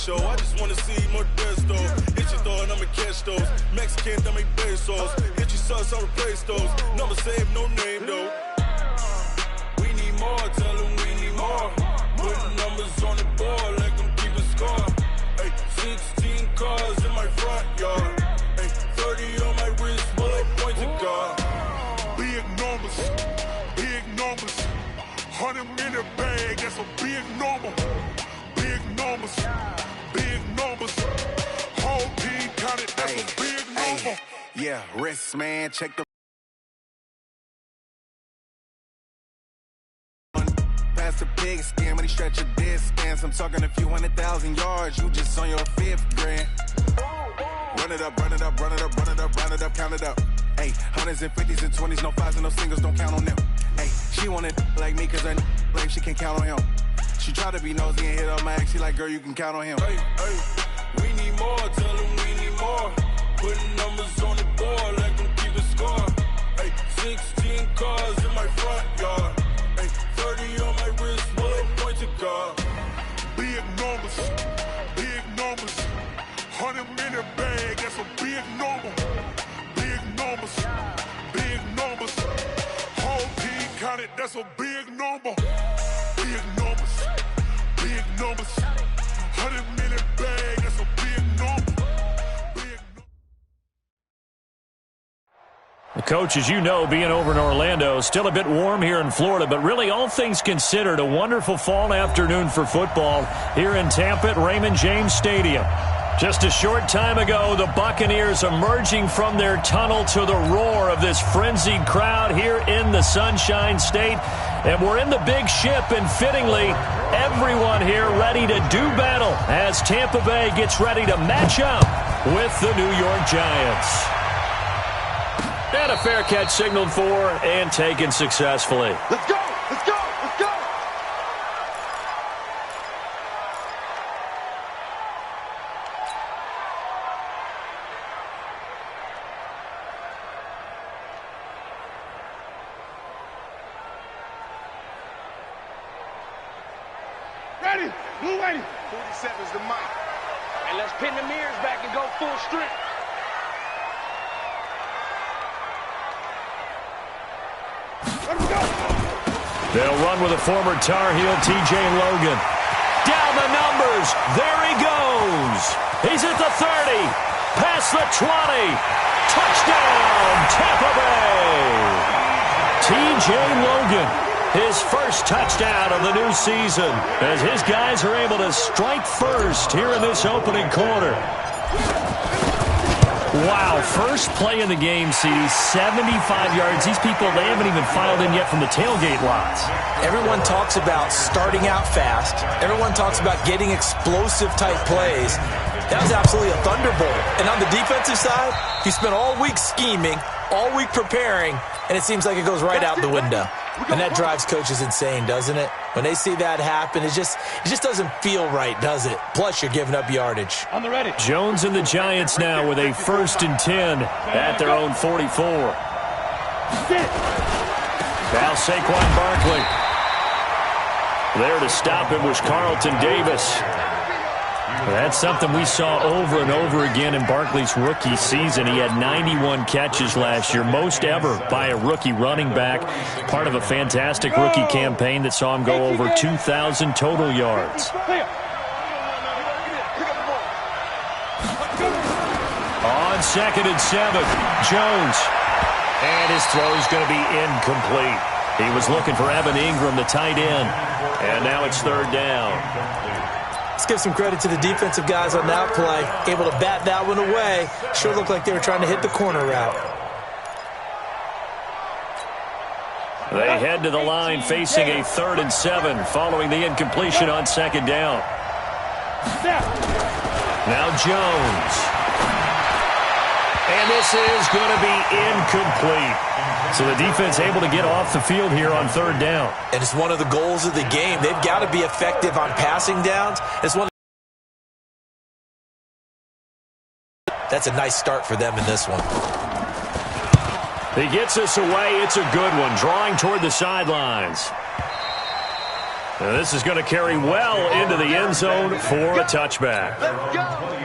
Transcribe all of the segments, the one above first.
show. I just wanna see more desto. Hit your throw and I'ma catch those. Mexican, that make pesos. Hit your sauce, I'll replace those. Number save, no name though. We need more, tell them we need more. Putting numbers on the board, let them keep a score. Ay, 16 cars in my front yard. Ay, 30 on my wrist, bullet point to God. Big numbers, big numbers. 100-minute bag, that's a big number. Big numbers, big numbers. Whole team counted, that's a big number. Yeah, wrist man, check the past the pig skin when he stretch a distance. I'm talking a few 100,000 yards, you just on your 5th grand. Run it up, run it up, run it up, run it up, round it up, count it up. Hey, 100s and 50s and 20s, no 5s and no singles, don't count on them. Hey, she wanted like me cause I like she can count on him. She tried to be nosy and hit up my ex, she like, girl, you can count on him. Hey, hey, we need more, tell them we need more. Putting numbers on the board, let them keep a score. Hey, 16 cars in my front yard. Hey, 30 on my wrist, bullet point to God. Big numbers, big numbers. 100-minute bag, that's a big number. Big numbers, big numbers. Whole team counted, that's a big number. Big numbers, big numbers. 100-minute bag, that's a big number. Coach, as you know, being over in Orlando, still a bit warm here in Florida, but really all things considered, a wonderful fall afternoon for football here in Tampa at Raymond James Stadium. Just a short time ago, the Buccaneers emerging from their tunnel to the roar of this frenzied crowd here in the Sunshine State. And we're in the big ship, and fittingly, everyone here ready to do battle as Tampa Bay gets ready to match up with the New York Giants. And a fair catch signaled for and taken successfully. Let's go, let's go, let's go. Ready, blue 80. 47's the mic. And let's pin the mirrors back and go full strength. They'll run with a former Tar Heel, T.J. Logan. Down the numbers. There he goes. He's at the 30. Past the 20. Touchdown, Tampa Bay. T.J. Logan, his first touchdown of the new season, as his guys are able to strike first here in this opening quarter. Wow, first play in the game, CD, 75 yards. These people, they haven't even filed in yet from the tailgate lots. Everyone talks about starting out fast. Everyone talks about getting explosive-type plays. That was absolutely a thunderbolt. And on the defensive side, he spent all week scheming, all week preparing, and it seems like it goes right out the window. And that drives coaches insane, doesn't it? When they see that happen, it just doesn't feel right, does it? Plus, you're giving up yardage. On the ready. Jones and the Giants now with a 1st and 10 at their own 44. Now Saquon Barkley. There to stop him was Carlton Davis. That's something we saw over and over again in Barkley's rookie season. He had 91 catches last year, most ever by a rookie running back, part of a fantastic rookie campaign that saw him go over 2,000 total yards. On 2nd and 7, Jones. And his throw is going to be incomplete. He was looking for Evan Ingram, the tight end. And now it's 3rd down. Let's give some credit to the defensive guys on that play. Able to bat that one away. Sure looked like they were trying to hit the corner route. They head to the line facing a 3rd and 7 following the incompletion on 2nd down. Now Jones. And this is going to be incomplete. So the defense able to get off the field here on 3rd down. And it's one of the goals of the game. They've got to be effective on passing downs. That's a nice start for them in this one. He gets us away. It's a good one, drawing toward the sidelines. And this is going to carry well into the end zone for a touchback. Let's go.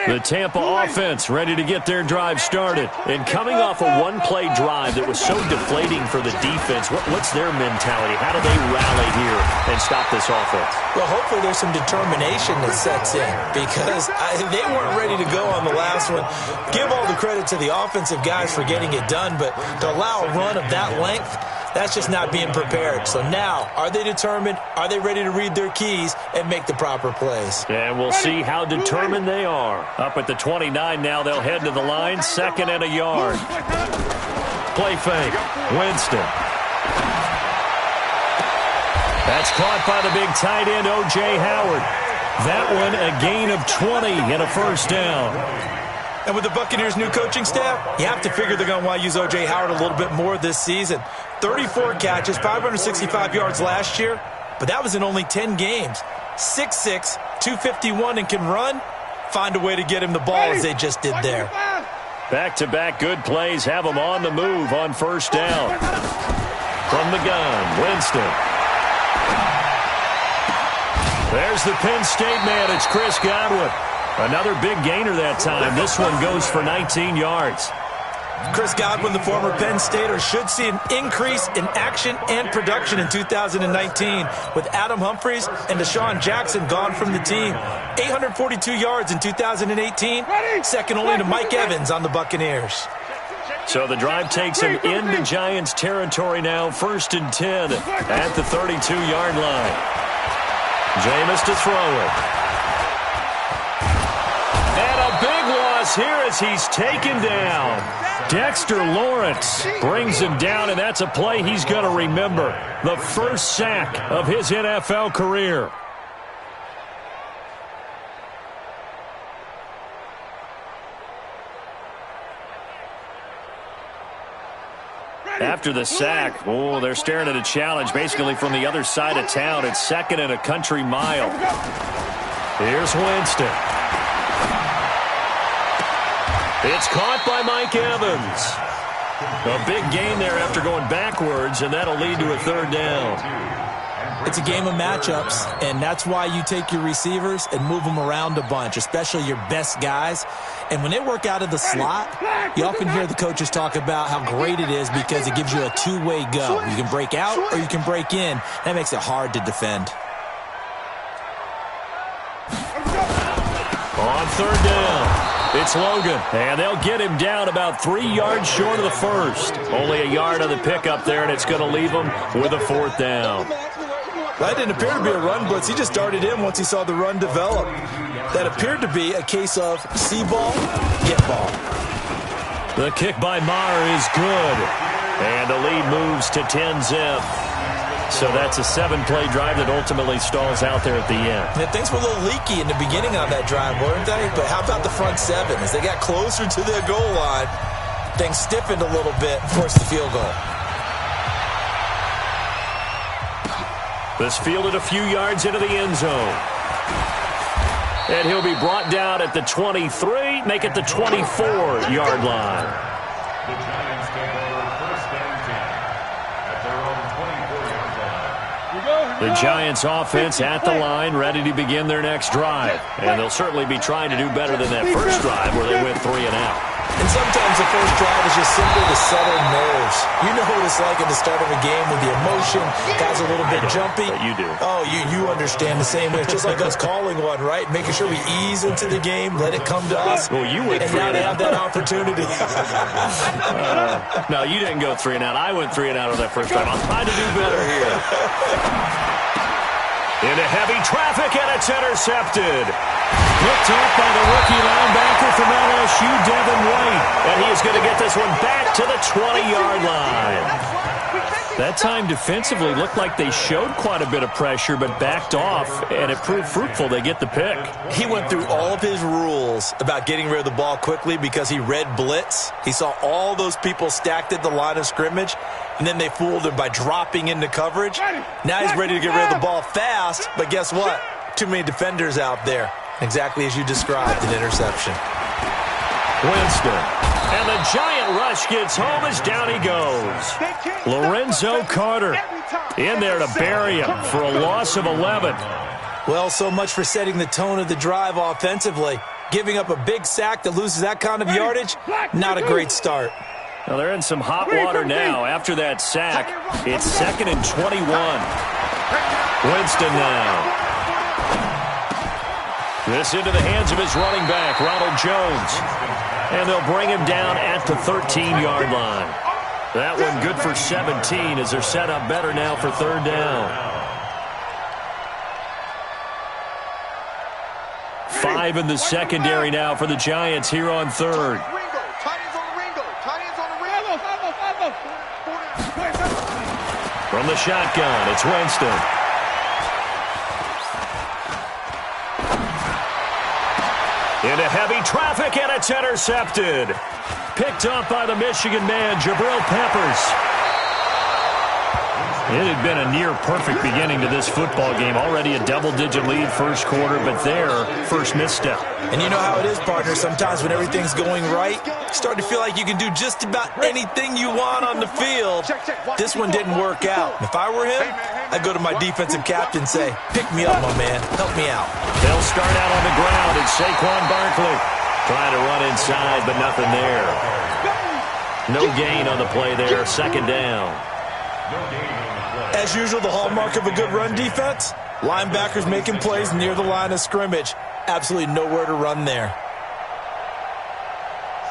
The Tampa offense ready to get their drive started. And coming off a one-play drive that was so deflating for the defense, what's their mentality? How do they rally here and stop this offense? Well, hopefully there's some determination that sets in because they weren't ready to go on the last one. Give all the credit to the offensive guys for getting it done, but to allow a run of that length, that's just not being prepared. So now, are they determined? Are they ready to read their keys and make the proper plays? And we'll see how determined they are. Up at the 29 now, they'll head to the line, 2nd and a yard. Play fake, Winston. That's caught by the big tight end, O.J. Howard. That one a gain of 20 and a first down. And with the Buccaneers' new coaching staff, you have to figure they're going to want to use O.J. Howard a little bit more this season. 34 catches, 565 yards last year, but that was in only 10 games. 6'6", 251, and can run. Find a way to get him the ball as they just did there. Back-to-back good plays have them on the move on first down. From the gun, Winston. There's the Penn State man. It's Chris Godwin. Another big gainer that time. This one goes for 19 yards. Chris Godwin, the former Penn Stater, should see an increase in action and production in 2019 with Adam Humphries and Deshaun Jackson gone from the team. 842 yards in 2018, second only to Mike Evans on the Buccaneers. So the drive takes him into Giants territory now, 1st and 10 at the 32-yard line. Jameis to throw it. And a big loss here as he's taken down. Dexter Lawrence brings him down, and that's a play he's going to remember. The first sack of his NFL career. After the sack, they're staring at a challenge basically from the other side of town. It's 2nd and a country mile. Here's Winston. It's caught by Mike Evans. A big gain there after going backwards, and that'll lead to a 3rd down. It's a game of matchups, and that's why you take your receivers and move them around a bunch, especially your best guys. And when they work out of the slot, you often hear the coaches talk about how great it is because it gives you a two-way go. You can break out or you can break in. That makes it hard to defend. On 3rd down. It's Logan, and they'll get him down about 3 yards short of the first. Only a yard on the pickup there, and it's going to leave him with a 4th down. That didn't appear to be a run blitz. He just darted in once he saw the run develop. That appeared to be a case of see ball, get ball. The kick by Maher is good, and the lead moves to 10-zip. So that's a 7-play drive that ultimately stalls out there at the end. And things were a little leaky in the beginning on that drive, weren't they? But how about the front 7? As they got closer to their goal line, things stiffened a little bit, forced the field goal. This fielded a few yards into the end zone. And he'll be brought down at the 23, make it the 24-yard line. The Giants take over 1st and 10 at their own 24-yard line. The Giants offense at the line, ready to begin their next drive. And they'll certainly be trying to do better than that first drive where they went 3 and out. And sometimes the first drive is just simply to settle nerves. You know what it's like at the start of a game with the emotion. Guys a little bit jumpy. But you do. Oh, you understand the same way. It's just like us calling one, right? Making sure we ease into the game, let it come to us. Well, you went and 3 now and they out. have that opportunity. No, you didn't go 3 and out. I went 3 and out on that first drive. I'll try to do better here. Into heavy traffic, and it's intercepted. Picked off by the rookie linebacker from LSU, Devin White. And he is going to get this one back to the 20-yard line. That time defensively looked like they showed quite a bit of pressure but backed off, and it proved fruitful. They get the pick. He went through all of his rules about getting rid of the ball quickly because he read blitz. He saw all those people stacked at the line of scrimmage, and then they fooled him by dropping into coverage. Now he's ready to get rid of the ball fast, but guess what? Too many defenders out there. Exactly as you described, an interception. Winston. And the giant rush gets home as down he goes. Lorenzo Carter in there to bury him for a loss of 11. Well, so much for setting the tone of the drive offensively. Giving up a big sack that loses that kind of yardage, not a great start. Well, they're in some hot water now after that sack. It's 2nd and 21. Winston now. This into the hands of his running back, Ronald Jones. And they'll bring him down at the 13-yard line. That one good for 17 as they're set up better now for 3rd down. 5 in the secondary now for the Giants here on 3rd. From the shotgun, it's Winston. Into heavy traffic, and it's intercepted. Picked up by the Michigan man, Jabril Peppers. It had been a near-perfect beginning to this football game. Already a double-digit lead first quarter, but their first misstep. And you know how it is, partner. Sometimes when everything's going right, you start to feel like you can do just about anything you want on the field. This one didn't work out. If I were him, I'd go to my defensive captain and say, pick me up, my man. Help me out. They'll start out on the ground. It's Saquon Barkley trying to run inside, but nothing there. No gain on the play there. 2nd down. As usual, the hallmark of a good run defense, linebackers making plays near the line of scrimmage. Absolutely nowhere to run there.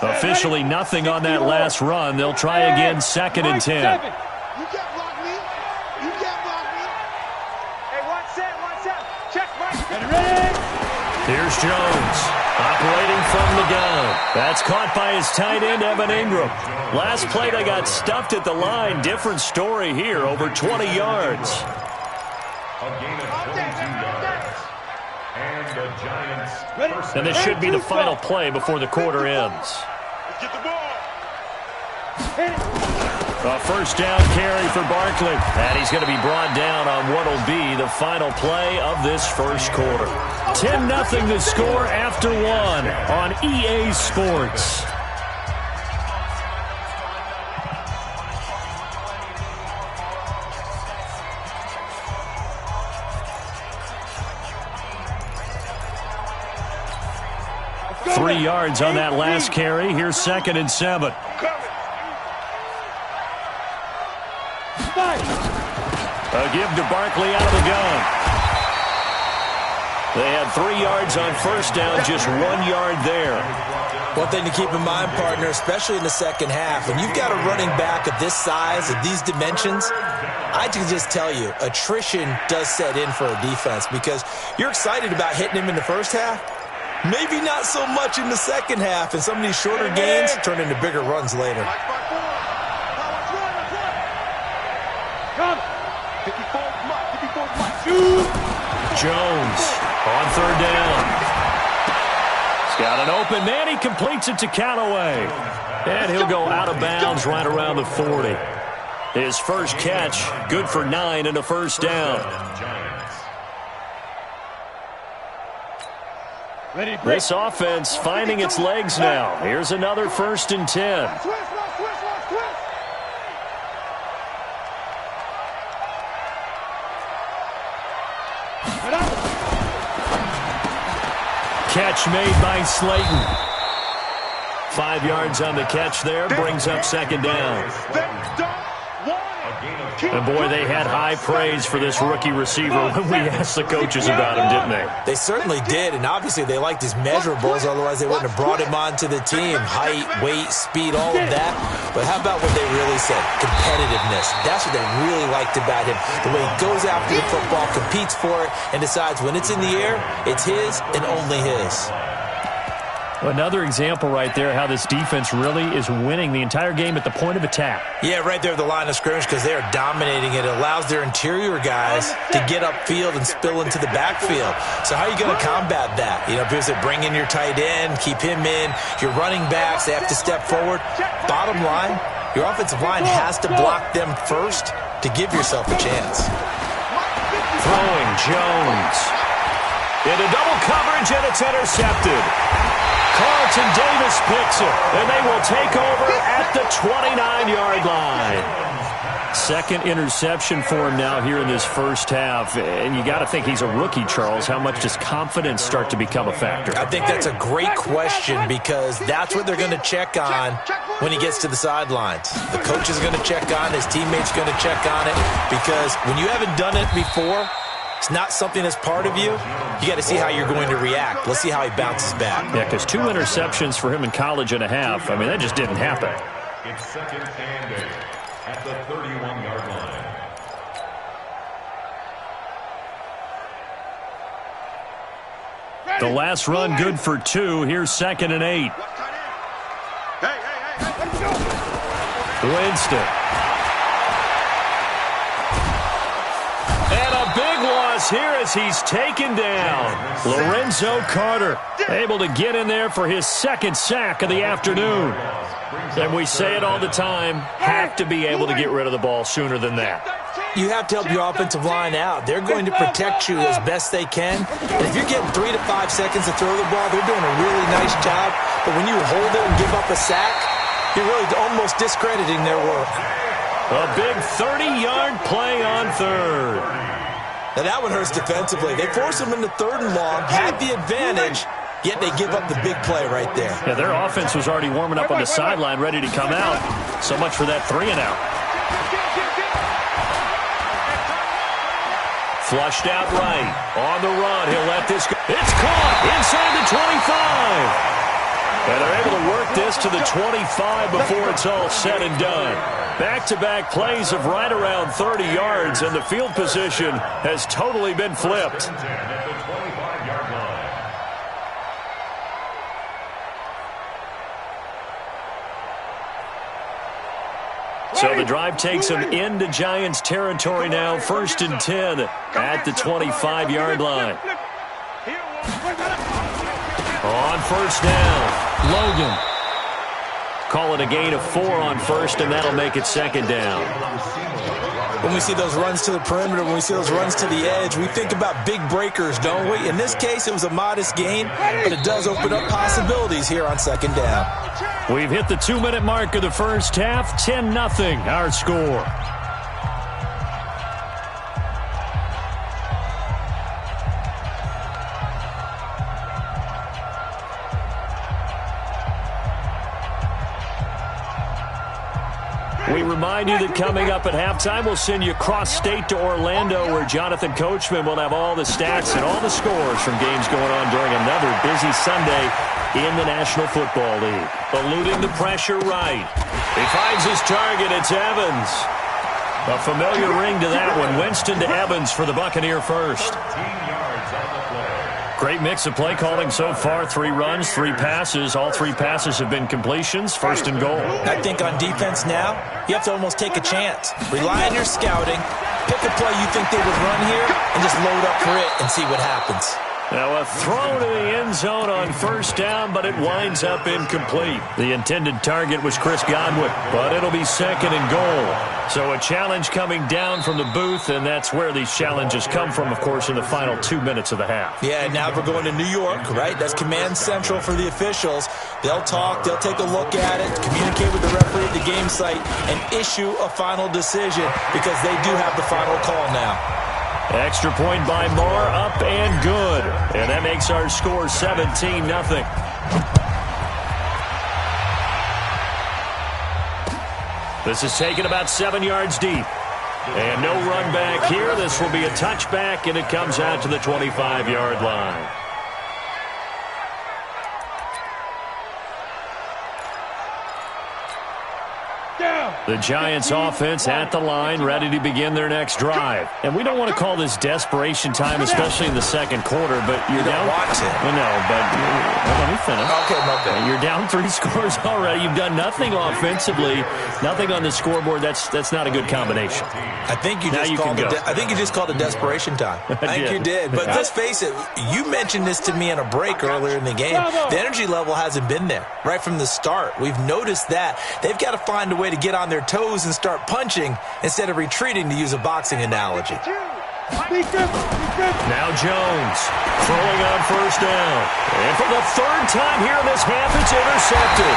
Officially nothing on that last run. They'll try again, 2nd and 10. You can't block me. You can't block me. Hey, one set. Check, right. Here's Jones, operating from the gun. That's caught by his tight end, Evan Ingram. Last play, they got stuffed at the line. Different story here, over 20 yards. A gain of 22 yards. And the Giants. And this should be the final play before the quarter ends. Get the ball. A 1st down carry for Barkley. And he's going to be brought down on what will be the final play of this first quarter. 10-0 the score after 1 on EA Sports. Three yards on that last carry. Here's 2nd and 7. A give to Barkley out of the gun. They had 3 yards on 1st down, just 1 yard there. One thing to keep in mind, partner, especially in the second half, when you've got a running back of this size, of these dimensions, I can just tell you, attrition does set in for a defense because you're excited about hitting him in the first half. Maybe not so much in the second half, and some of these shorter gains turn into bigger runs later. Jones on 3rd down. He's got an open man. He completes it to Callaway. And he'll go out of bounds right around the 40. His first catch, good for 9 and a 1st down. This offense finding its legs now. Here's another 1st and 10. Catch made by Slayton. 5 yards on the catch there, brings up 2nd down. And boy, they had high praise for this rookie receiver when we asked the coaches about him, didn't they? They certainly did, and obviously they liked his measurables, otherwise they wouldn't have brought him onto the team. Height, weight, speed, all of that. But how about what they really said? Competitiveness. That's what they really liked about him. The way he goes after the football, competes for it, and decides when it's in the air, it's his and only his. Another example right there how this defense really is winning the entire game at the point of attack. Yeah, right there at the line of scrimmage because they are dominating it. It allows their interior guys to get upfield and spill into the backfield. So how are you going to combat that? You know, people say bring in your tight end, keep him in. Your running backs, they have to step forward. Bottom line, your offensive line has to block them first to give yourself a chance. Throwing Jones. Into double coverage, and it's intercepted. Carlton Davis picks it, and they will take over at the 29-yard line. Second interception for him now here in this first half. And you got to think he's a rookie, Charles. How much does confidence start to become a factor? I think that's a great question because that's what they're going to check on when he gets to the sidelines. The coach is going to check on, his teammates going to check on it, because when you haven't done it before, it's not something that's part of you. You got to see how you're going to react. Let's see how he bounces back. Yeah, because 2 interceptions for him in college and a half. I mean, that just didn't happen. It's second and 8 at the 31-yard line. The last run good for 2. Here's second and 8. Winston. And a big loss here as he's taken down. Lorenzo Carter able to get in there for his second sack of the afternoon. And we say it all the time, have to be able to get rid of the ball sooner than that. You have to help your offensive line out. They're going to protect you as best they can. And if you're getting 3 to 5 seconds to throw the ball, they're doing a really nice job. But when you hold it and give up a sack, you're really almost discrediting their work. A big 30-yard play on third. Now that one hurts defensively. They force them into third and long, had the advantage, yet they give up the big play right there. Yeah, their offense was already warming up on the sideline, ready to come out. So much for that 3-and-out. Flushed out right. On the run. He'll let this go. It's caught inside the 25. And they're able to work this to the 25 before it's all said and done. Back-to-back plays of right around 30 yards, and the field position has totally been flipped. So the drive takes them into Giants territory now. 1st and 10 at the 25-yard line. On first down, Logan. Call it a gain of 4 on first, and that'll make it second down. When we see those runs to the perimeter, when we see those runs to the edge, we think about big breakers, don't we? In this case, it was a modest gain, but it does open up possibilities here on second down. We've hit the 2-minute mark of the first half. 10-0 our score. We remind you that coming up at halftime, we'll send you cross-state to Orlando, where Jonathan Coachman will have all the stats and all the scores from games going on during another busy Sunday in the National Football League. Eluding the pressure right. He finds his target. It's Evans. A familiar ring to that one. Winston to Evans for the Buccaneer first. Great mix of play calling so far. 3 runs, 3 passes. All 3 passes have been completions. 1st and goal. I think on defense now, you have to almost take a chance. Rely on your scouting. Pick a play you think they would run here and just load up for it and see what happens. Now a throw to the end zone on first down, but it winds up incomplete. The intended target was Chris Godwin, but it'll be 2nd and goal. So a challenge coming down from the booth, and that's where these challenges come from, of course, in the final 2 minutes of the half. Yeah, now we're going to New York, right? That's command central for the officials. They'll talk, they'll take a look at it, communicate with the referee at the game site, and issue a final decision because they do have the final call now. Extra point by Moore, up and good. And that makes our score 17-0. This is taken about 7 yards deep. And no run back here. This will be a touchback, and it comes out to the 25-yard line. The Giants offense at the line, ready to begin their next drive. And we don't want to call this desperation time, especially in the second quarter, but you're down. Watch it. Well, no, but let me finish. Okay, my bad. You're down 3 scores already. You've done nothing offensively, nothing on the scoreboard. That's not a good combination. I think you just called it desperation time. I think you did. But let's face it, you mentioned this to me in a break earlier in the game. The energy level hasn't been there right from the start. We've noticed that. They've got to find a way to get on their toes and start punching instead of retreating, to use a boxing analogy. Now Jones throwing on first down. And for the third time here in this half, it's intercepted.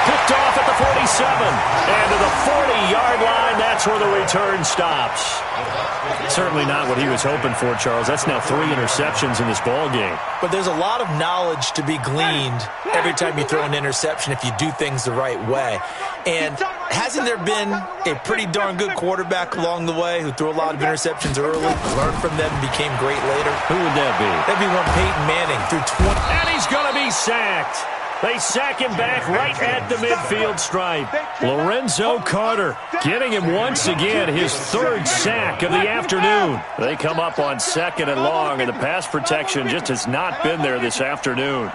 Picked off at the 47. And to the 40-yard line, that's where the return stops. Certainly not what he was hoping for, Charles. That's now 3 interceptions in this ball game. But there's a lot of knowledge to be gleaned every time you throw an interception if you do things the right way. And hasn't there been a pretty darn good quarterback along the way who threw a lot of interceptions early, learned from them, and became great later? Who would that be? That'd be one Peyton Manning threw 20. And he's going to be sacked. They sack him back right at the midfield stripe. Lorenzo Carter getting him once again his 3rd sack of the afternoon. They come up on 2nd and long, and the pass protection just has not been there this afternoon.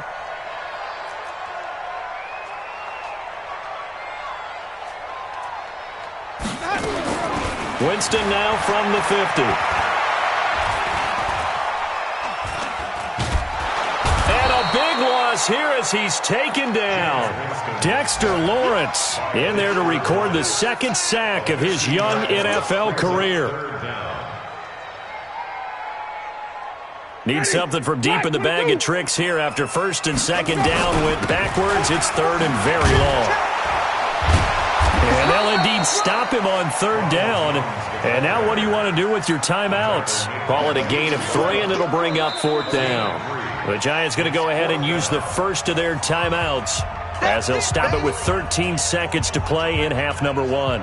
Winston now from the 50. Big loss here as he's taken down. Dexter Lawrence in there to record the 2nd sack of his young NFL career. Needs something from deep in the bag of tricks here after 1st and 2nd down went backwards. It's 3rd and very long. And they'll indeed stop him on 3rd down. And now what do you want to do with your timeouts? Call it a gain of 3, and it'll bring up 4th down. The Giants going to go ahead and use the first of their timeouts as they'll stop it with 13 seconds to play in half number 1.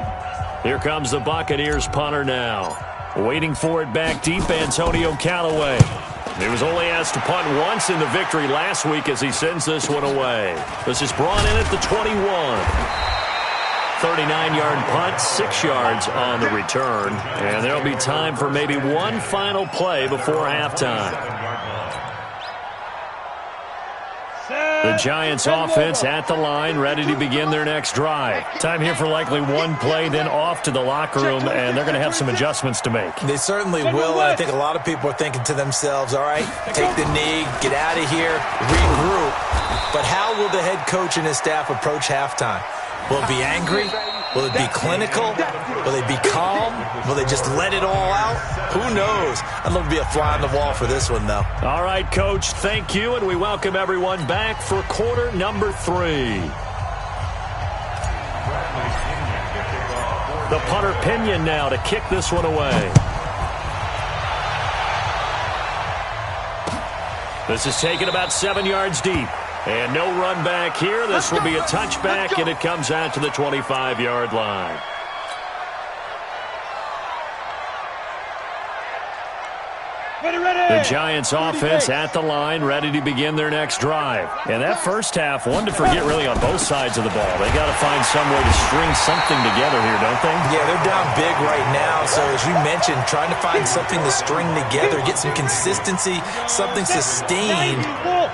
Here comes the Buccaneers punter now. Waiting for it back deep, Antonio Callaway. He was only asked to punt once in the victory last week as he sends this one away. This is brought in at the 21. 39-yard punt, 6 yards on the return. And there'll be time for maybe one final play before halftime. The Giants offense at the line, ready to begin their next drive. Time here for likely one play, then off to the locker room, and they're going to have some adjustments to make. They certainly will, and I think a lot of people are thinking to themselves, all right, take the knee, get out of here, regroup. But how will the head coach and his staff approach halftime? Will it be angry? Will it be clinical? Will they be calm? Will they just let it all out? Who knows? I'd love to be a fly on the wall for this one, though. All right, Coach, thank you, and we welcome everyone back for quarter number 3. The punter Pinion now to kick this one away. This is taken about 7 yards deep. And no run back here. This will be a touchback, and it comes out to the 25-yard line. The Giants offense at the line, ready to begin their next drive. And that first half, one to forget really on both sides of the ball. They got to find some way to string something together here, don't they? Yeah, they're down big right now. So as you mentioned, trying to find something to string together, get some consistency, something sustained,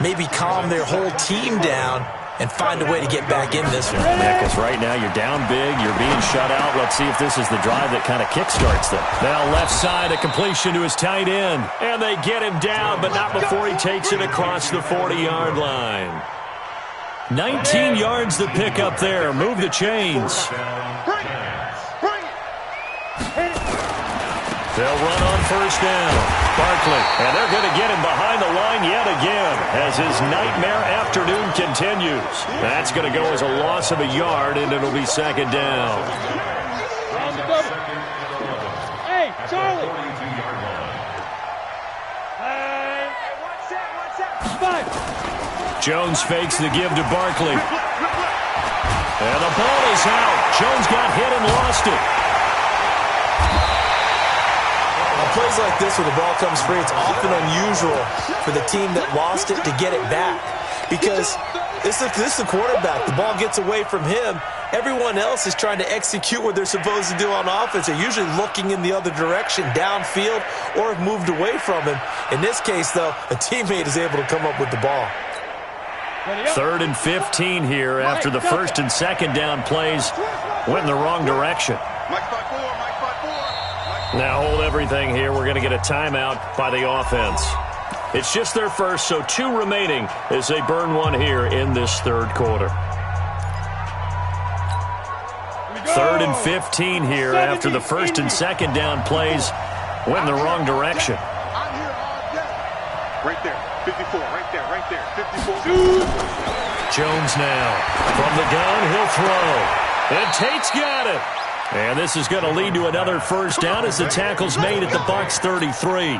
maybe calm their whole team down and find a way to get back in this one. Yeah, because right now you're down big, you're being shut out. Let's see if this is the drive that kind of kickstarts them. Now left side, a completion to his tight end. And they get him down, but not before he takes it across the 40-yard line. 19 yards to pick up there. Move the chains. They'll run on first down. Barkley, and they're going to get him behind the line yet again as his nightmare afternoon continues. That's going to go as a loss of a yard, and it'll be 2nd down. Hey, Charlie. Jones fakes the give to Barkley. And the ball is out. Jones got hit and lost it. Plays like this where the ball comes free, it's often unusual for the team that lost it to get it back because this is the quarterback. The ball gets away from him. Everyone else is trying to execute what they're supposed to do on offense. They're usually looking in the other direction, downfield, or have moved away from him. In this case, though, a teammate is able to come up with the ball. 3rd and 15 here after the 1st and 2nd down plays went in the wrong direction. Now hold everything here. We're going to get a timeout by the offense. It's just their first, so 2 remaining as they burn one here in this 3rd quarter. 3rd and 15 here after the 1st and 2nd down plays went in the wrong direction. I'm here all day. Right there. 54. Right there. Right there. 54. Jones now. From the gun, he'll throw. And Tate's got it. And this is going to lead to another first down as the tackle's made at the Bucs 33.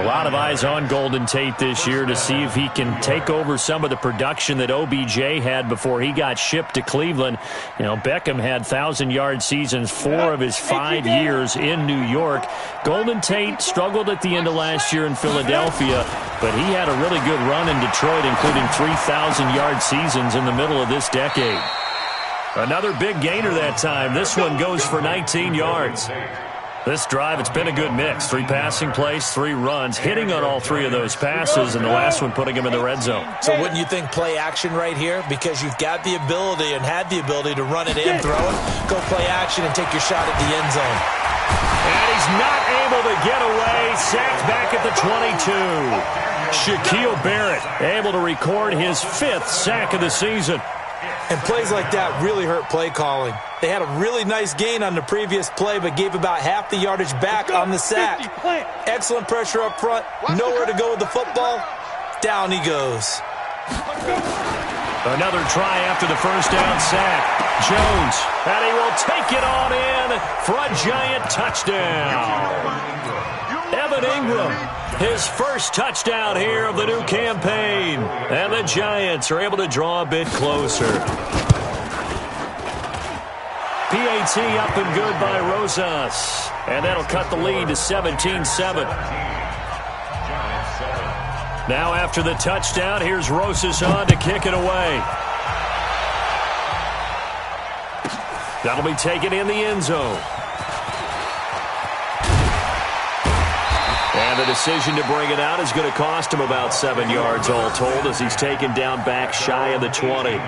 A lot of eyes on Golden Tate this year to see if he can take over some of the production that OBJ had before he got shipped to Cleveland. You know, Beckham had 1,000-yard seasons 4 of his 5 years in New York. Golden Tate struggled at the end of last year in Philadelphia, but he had a really good run in Detroit, including 3,000-yard seasons in the middle of this decade. Another big gainer that time. This one goes for 19 yards. This drive, it's been a good mix. 3 passing plays, 3 runs, hitting on all 3 of those passes, and the last one putting him in the red zone. So wouldn't you think play action right here? Because you've got the ability and had the ability to run it and throw it. Go play action and take your shot at the end zone. And he's not able to get away. Sacked back at the 22. Shaquille Barrett able to record his 5th sack of the season. And plays like that really hurt play calling. They had a really nice gain on the previous play, but gave about half the yardage back on the sack. Excellent pressure up front. Nowhere to go with the football. Down he goes. Another try after the first down sack. Jones, and he will take it on in for a giant touchdown. Evan Ingram, his first touchdown here of the new campaign. And the Giants are able to draw a bit closer. PAT up and good by Rosas. And that'll cut the lead to 17-7. Now after the touchdown, here's Rosas on to kick it away. That'll be taken in the end zone. And the decision to bring it out is going to cost him about 7 yards all told as he's taken down back shy of the 20.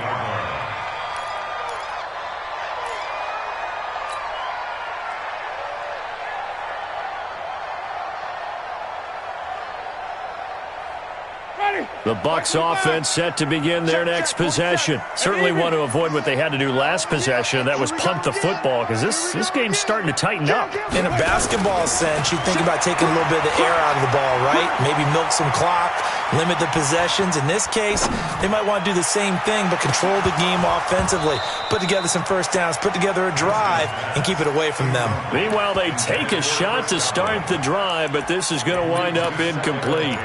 The Bucs offense set to begin their next possession. Certainly want to avoid what they had to do last possession, and that was punt the football, because this game's starting to tighten up. In a basketball sense, you think about taking a little bit of the air out of the ball, right? Maybe milk some clock, limit the possessions. In this case, they might want to do the same thing, but control the game offensively. Put together some first downs, put together a drive, and keep it away from them. Meanwhile, they take a shot to start the drive, but this is going to wind up incomplete.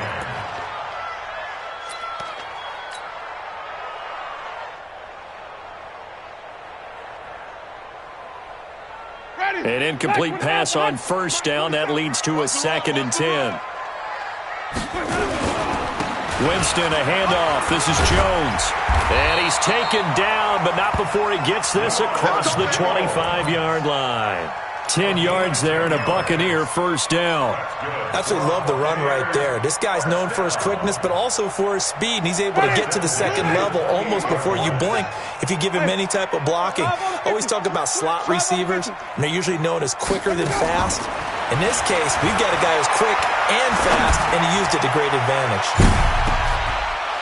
An incomplete pass on first down. That leads to a 2nd and 10. Winston, a handoff. This is Jones. And he's taken down, but not before he gets this across the 25-yard line. 10 yards there and a Buccaneer first down. Absolutely love the run right there. This guy's known for his quickness, but also for his speed. And he's able to get to the second level almost before you blink if you give him any type of blocking. Always talk about slot receivers, and they're usually known as quicker than fast. In this case, we've got a guy who's quick and fast, and he used it to great advantage.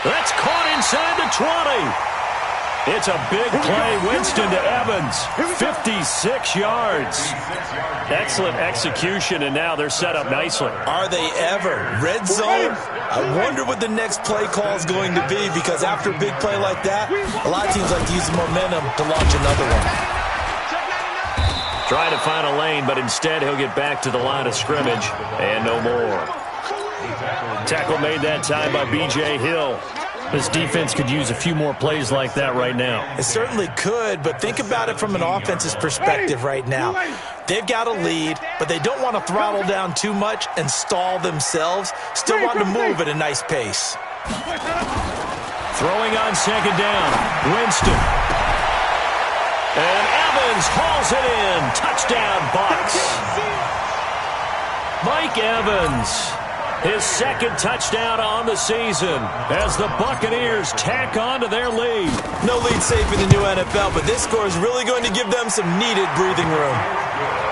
That's caught inside the 20. It's a big play. Winston to Evans. 56 yards. Excellent execution, and now they're set up nicely. Are they ever? Red zone? I wonder what the next play call is going to be, because after a big play like that, a lot of teams like to use the momentum to launch another one. Trying to find a lane, but instead he'll get back to the line of scrimmage, and no more. Tackle made that time by B.J. Hill. This defense could use a few more plays like that right now. It certainly could, but think about it from an offense's perspective right now. They've got a lead, but they don't want to throttle down too much and stall themselves. Still want to move at a nice pace. Throwing on second down, Winston. And Evans hauls it in. Touchdown, Bucs. Mike Evans. His 2nd touchdown on the season as the Buccaneers tack on to their lead. No lead safe in the new NFL, but this score is really going to give them some needed breathing room.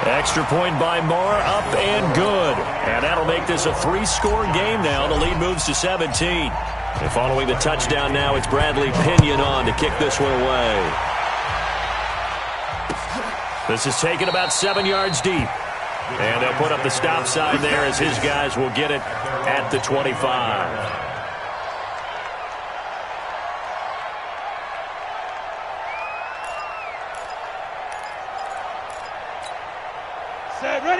Extra point by Moore, up and good. And that'll make this a 3-score game now. The lead moves to 17. And following the touchdown now, it's Bradley Pinion on to kick this one away. This is taken about 7 yards deep. And they'll put up the stop sign there as his guys will get it at the 25.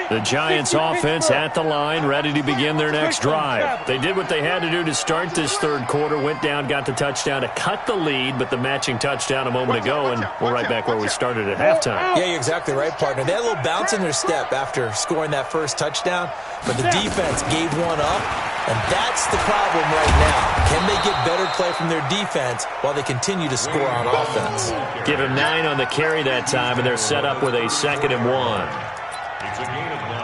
The Giants offense at the line, ready to begin their next drive. They did what they had to do to start this third quarter, went down, got the touchdown to cut the lead, but the matching touchdown a moment ago, and we're right back where we started at halftime. Yeah, you're exactly right, partner. They had a little bounce in their step after scoring that first touchdown, but the defense gave one up, and that's the problem right now. Can they get better play from their defense while they continue to score on offense? Give him 9 on the carry that time, and they're set up with a 2nd and 1.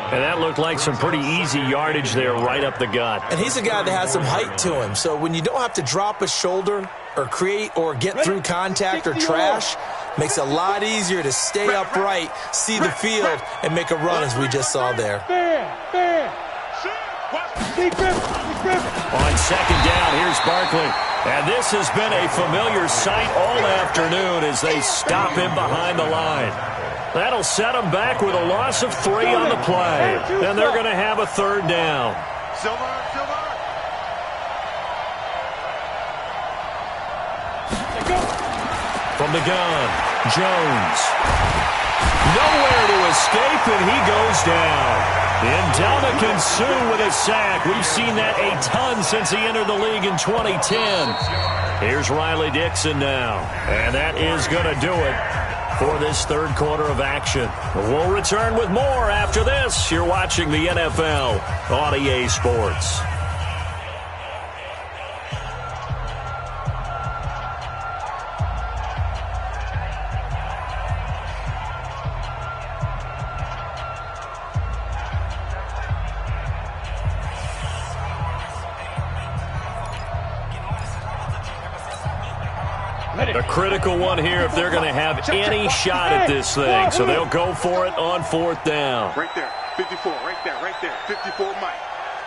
And that looked like some pretty easy yardage there right up the gut. And he's a guy that has some height to him, so when you don't have to drop a shoulder or create or get through contact or trash, makes it a lot easier to stay upright, see the field, and make a run as we just saw there. On 2nd down, here's Barkley. And this has been a familiar sight all afternoon as they stop him behind the line. That'll set them back with a loss of 3 on the play. Then they're going to have a 3rd down. From the gun, Jones. Nowhere to escape, and he goes down. Ndamukong Suh with a sack. We've seen that a ton since he entered the league in 2010. Here's Riley Dixon now. And that is going to do it for this third quarter of action. We'll return with more after this. You're watching the NFL on EA Sports. A critical one here if they're going to have any shot at this thing. So they'll go for it on 4th down. Right there, 54, right there, 54, Mike.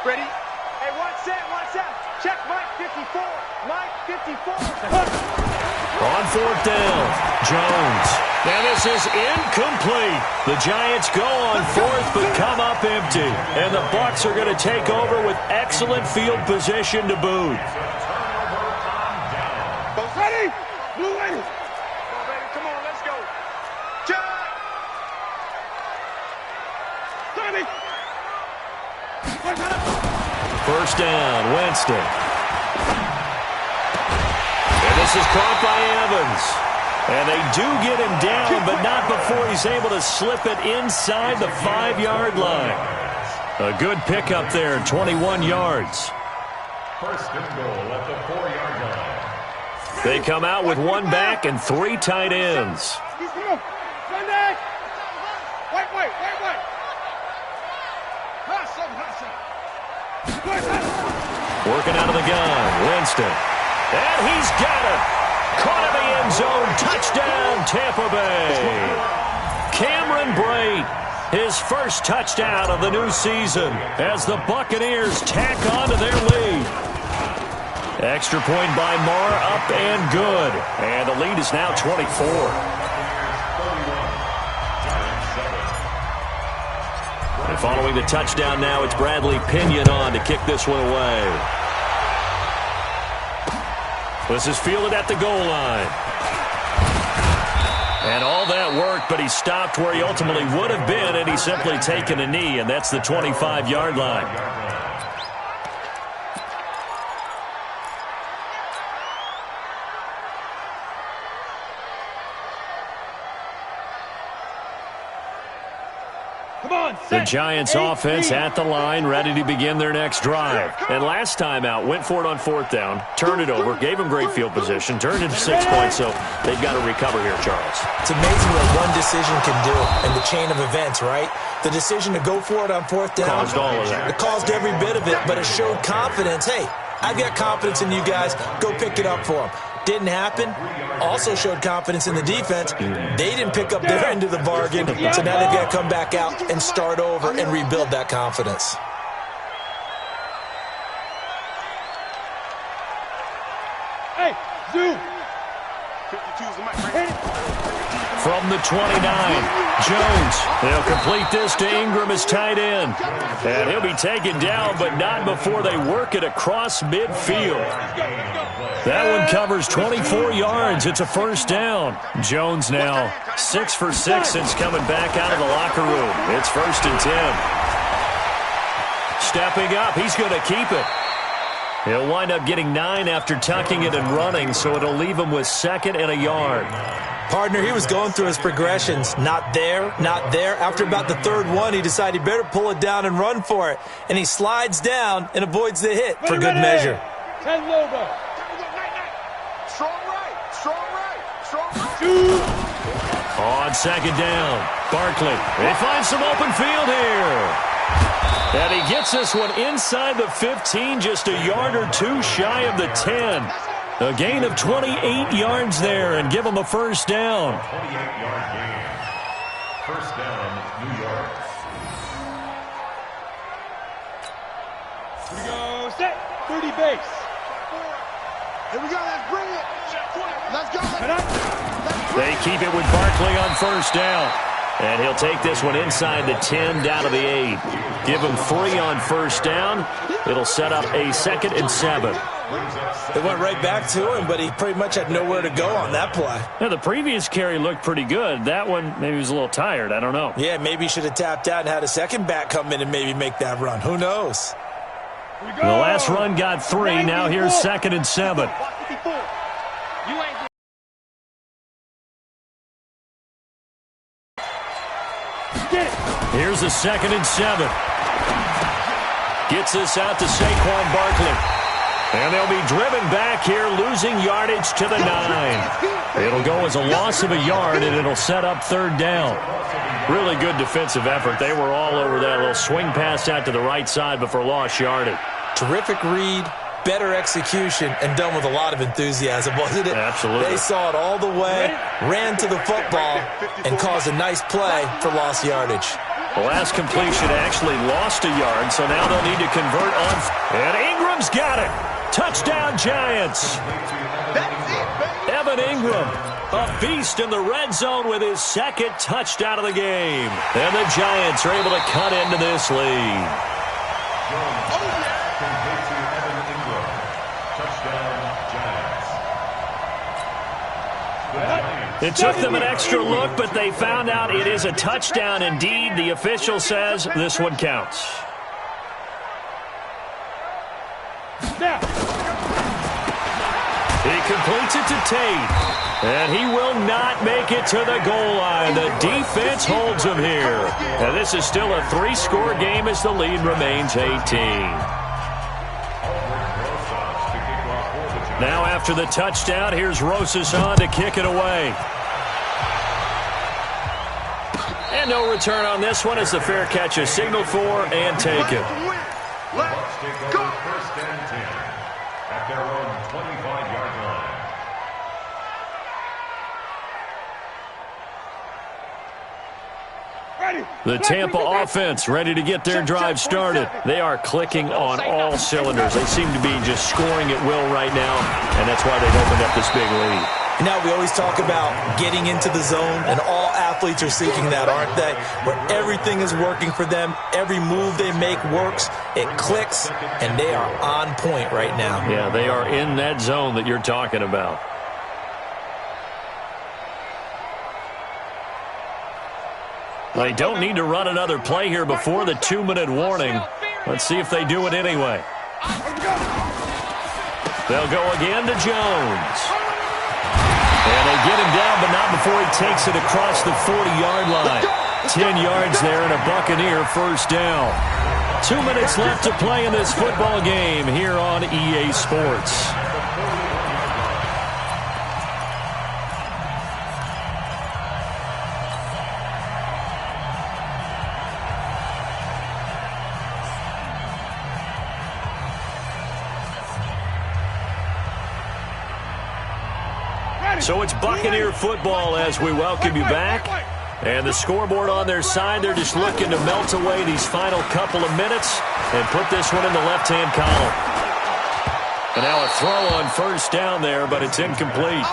Ready? Hey, one set. Check Mike, 54. Mike, 54. On 4th down, Jones. Now this is incomplete. The Giants go on 4th but come up empty. And the Bucs are going to take over with excellent field position to boot. Ready? Blue lady. Come on, let's go. Check. 30. 1st down, Winston. And this is caught by Evans. And they do get him down, but not before he's able to slip it inside the 5-yard line. A good pickup there, 21 yards. 1st and goal at the 4-yard line. They come out with 1 back and 3 tight ends. Sunday. Wait. Working out of the gun, Winston. And he's got it. Caught in the end zone. Touchdown, Tampa Bay. Cameron Brate, his first touchdown of the new season as the Buccaneers tack on to their lead. Extra point by Marr, up and good. And the lead is now 24. And following the touchdown now, it's Bradley Pinion on to kick this one away. This is fielded at the goal line. And all that worked, but he stopped where he ultimately would have been, and he's simply taken a knee, and that's the 25-yard line. The Giants offense at the line, ready to begin their next drive. And last time out, went for it on 4th down, turned it over, gave them great field position, turned it to 6 points, so they've got to recover here, Charles. It's amazing what one decision can do in the chain of events, right? The decision to go for it on 4th down. Caused all of that. It caused every bit of it, but it showed confidence. Hey, I've got confidence in you guys. Go pick it up for them. Didn't happen. Also showed confidence in the defense. They didn't pick up their end of the bargain, so now they've got to come back out and start over and rebuild that confidence. Hey, Zoo. 52's the mic, right? From the 29, Jones. They'll complete this to Ingram as tight end. And he'll be taken down, but not before they work it across midfield. That one covers 24 yards. It's a first down. Jones now 6 for 6 since coming back out of the locker room. It's 1st and 10. Stepping up, he's going to keep it. He'll wind up getting 9 after tucking it and running, so it'll leave him with 2nd and a yard. Partner, he was going through his progressions. Not there, not there. After about the 3rd one, he decided he better pull it down and run for it. And he slides down and avoids the hit for good measure. 10 logo. Strong right, strong right, strong right. On 2nd down, Barkley. They find some open field here. And he gets this one inside the 15, just a yard or 2 shy of the 10. A gain of 28 yards there and give him a first down. 28-yard gain. First down, New York. Here we go, set, 30 base. Here we go, let's bring it. Let's go. They keep it with Barkley on first down. And he'll take this one inside the 10 down to the 8. Give him 3 on first down. It'll set up a 2nd and 7. It went right back to him, but he pretty much had nowhere to go on that play. Yeah, the previous carry looked pretty good. That one, maybe he was a little tired. I don't know. Yeah, maybe he should have tapped out and had a second back come in and maybe make that run. Who knows? The last run got 3. Now here's 2nd and 7. Here's a 2nd and 7. Gets this out to Saquon Barkley. And they'll be driven back here, losing yardage to the 9. It'll go as a loss of a yard, and it'll set up 3rd down. Really good defensive effort. They were all over that little swing pass out to the right side before lost yardage. Terrific read, better execution, and done with a lot of enthusiasm, wasn't it? Absolutely. They saw it all the way, ran to the football, and caused a nice play for lost yardage. The last completion actually lost a yard, so now they'll need to convert on. And Ingram's got it. Touchdown, Giants. Evan Ingram, a beast in the red zone with his 2nd touchdown of the game. And the Giants are able to cut into this lead. It took them an extra look, but they found out it is a touchdown indeed. The official says this one counts. He completes it to Tate, and he will not make it to the goal line. The defense holds him here. And this is still a 3-score game as the lead remains 18. Now after the touchdown, here's Rosas on to kick it away. And no return on this one as the fair catch is signaled for and taken. Let's go. First and 10 at their own 25-yard line. The Tampa offense ready to get their drive started. They are clicking on all cylinders. They seem to be just scoring at will right now, and that's why they've opened up this big lead. Now, we always talk about getting into the zone, and all athletes are seeking that, aren't they? Where everything is working for them, every move they make works, it clicks, and they are on point right now. Yeah, they are in that zone that you're talking about. They don't need to run another play here before the 2-minute warning. Let's see if they do it anyway. They'll go again to Jones. And they get him down, but not before he takes it across the 40-yard line. 10 yards there and a Buccaneer first down. 2 minutes left to play in this football game here on EA Sports. So it's Buccaneer football as we welcome you back. And the scoreboard on their side, they're just looking to melt away these final couple of minutes and put this one in the left-hand column. And now a throw on first down there, but it's incomplete.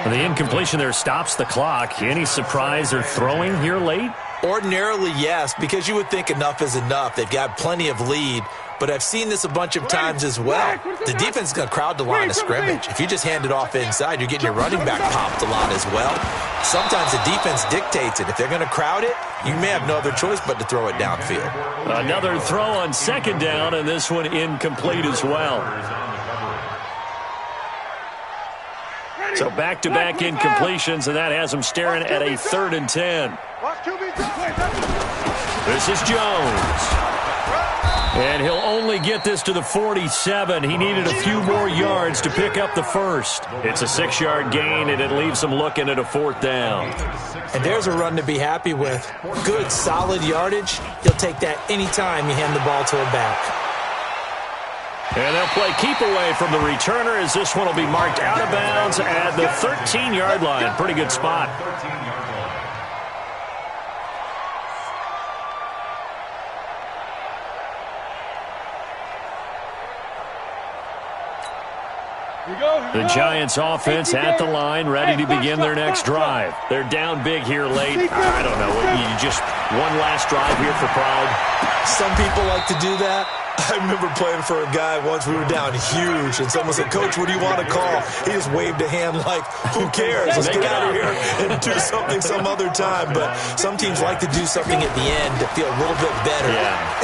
The incompletion there stops the clock. Any surprise or throwing here late? Ordinarily, yes, because you would think enough is enough. They've got plenty of lead, but I've seen this a bunch of times as well. The defense is going to crowd the line of scrimmage. If you just hand it off inside, you're getting your running back popped a lot as well. Sometimes the defense dictates it. If they're going to crowd it, you may have no other choice but to throw it downfield. Another throw on second down, and this one incomplete as well. So back-to-back incompletions, and that has them staring at a 3rd and 10. This is Jones. And he'll only get this to the 47. He needed a few more yards to pick up the first. It's a 6-yard gain, and it leaves him looking at a 4th down. And there's a run to be happy with. Good, solid yardage. He'll take that anytime you hand the ball to a back. And they'll play keep away from the returner as this one will be marked out of bounds at the 13-yard line. Pretty good spot. The Giants offense at the line, ready to begin their next drive. They're down big here late. I don't know. You just one last drive here for pride. Some people like to do that. I remember playing for a guy once. We were down huge, and someone said, "Coach, what do you want to call?" He just waved a hand like, "Who cares? Let's get out of here and do something some other time." But some teams like to do something at the end to feel a little bit better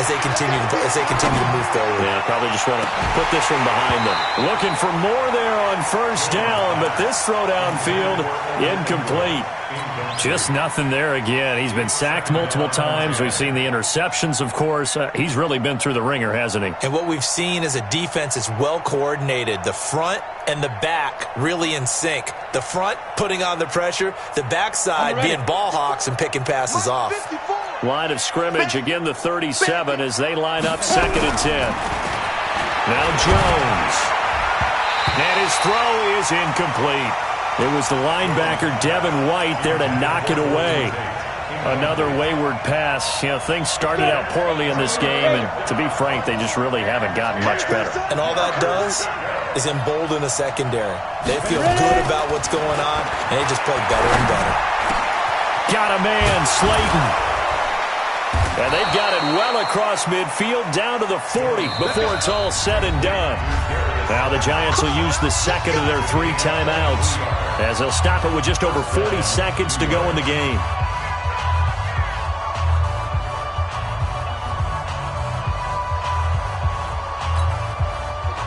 as they continue to move forward. Yeah, probably just want to put this one behind them. Looking for more there on 1st down, but this throw downfield incomplete. Just nothing there again. He's been sacked multiple times. We've seen the interceptions, of course. He's really been through the ringer, hasn't he? And what we've seen is a defense that's well coordinated. The front and the back really in sync. The front putting on the pressure. The backside being ball hawks and picking passes off. Line of scrimmage, again the 37 as they line up 2nd and 10. Now Jones. And his throw is incomplete. It was the linebacker, Devin White, there to knock it away. Another wayward pass. You know, things started out poorly in this game, and to be frank, they just really haven't gotten much better. And all that does is embolden the secondary. They feel good about what's going on, and they just play better and better. Got a man, Slayton. And they've got it well across midfield, down to the 40 before it's all said and done. Now the Giants will use the second of their 3 timeouts as they'll stop it with just over 40 seconds to go in the game.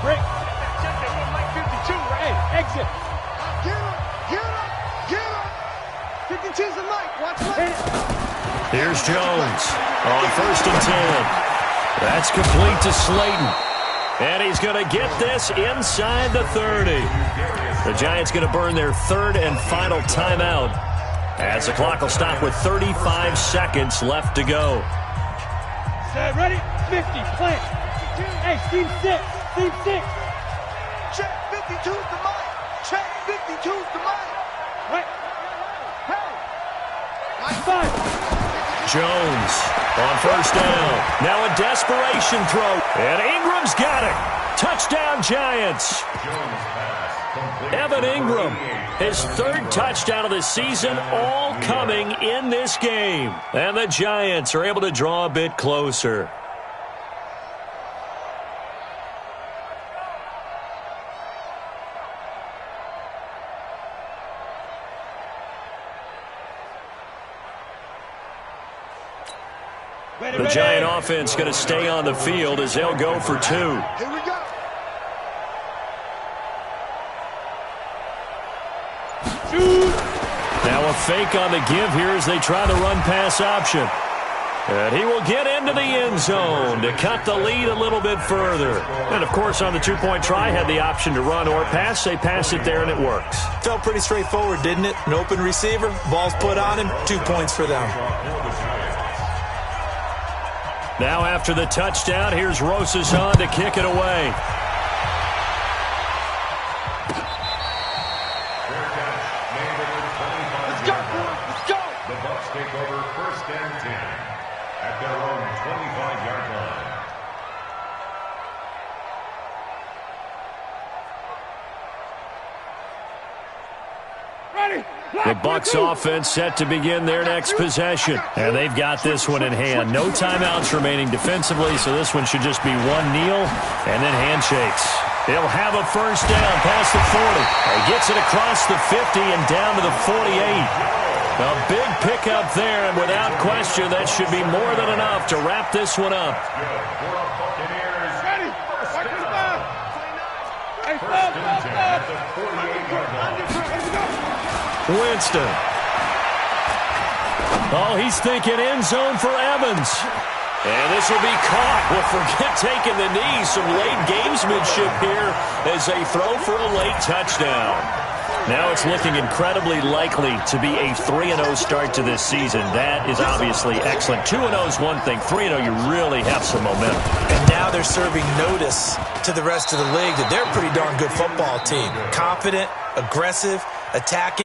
Break. Check that one, Mike 52. Hey, exit. Get him. 52's the Mike. Watch Mike. Here's Jones on 1st and 10. That's complete to Slayton. And he's going to get this inside the 30. The Giants going to burn their 3rd and final timeout as the clock will stop with 35 seconds left to go. Set, ready? 50, plant. Hey, team 6. Team 6. Check 52's the Mike. Check 52's the Mike. Right. Hey. Mike 5. Jones on 1st down. Now a desperation throw. And Ingram's got it. Touchdown, Giants. Evan Ingram, his 3rd touchdown of the season, all coming in this game. And the Giants are able to draw a bit closer. The Giant offense going to stay on the field as they'll go for 2. Here we go. Now a fake on the give here as they try the run-pass option. And he will get into the end zone to cut the lead a little bit further. And, of course, on the 2-point try, had the option to run or pass. They pass it there, and it works. Felt pretty straightforward, didn't it? An open receiver, ball's put on him, 2 points for them. Now after the touchdown, here's Rosas to kick it away. Let's go, boys. Let's go. The Bucs take over 1st and 10 at their own 25-yard line. The Bucs offense set to begin their next possession. And they've got this one in hand. No timeouts remaining defensively, so this one should just be one kneel and then handshakes. He'll have a first down past the 40. He gets it across the 50 and down to the 48. A big pickup there, and without question, that should be more than enough to wrap this one up. Ready? Back to the ball. Hey, Winston. Oh, he's thinking end zone for Evans. And this will be caught. Well, forget taking the knee. Some late gamesmanship here as they throw for a late touchdown. Now it's looking incredibly likely to be a 3-0 start to this season. That is obviously excellent. 2-0 is one thing. 3-0, you really have some momentum. And now they're serving notice to the rest of the league that they're a pretty darn good football team. Confident, aggressive, attacking.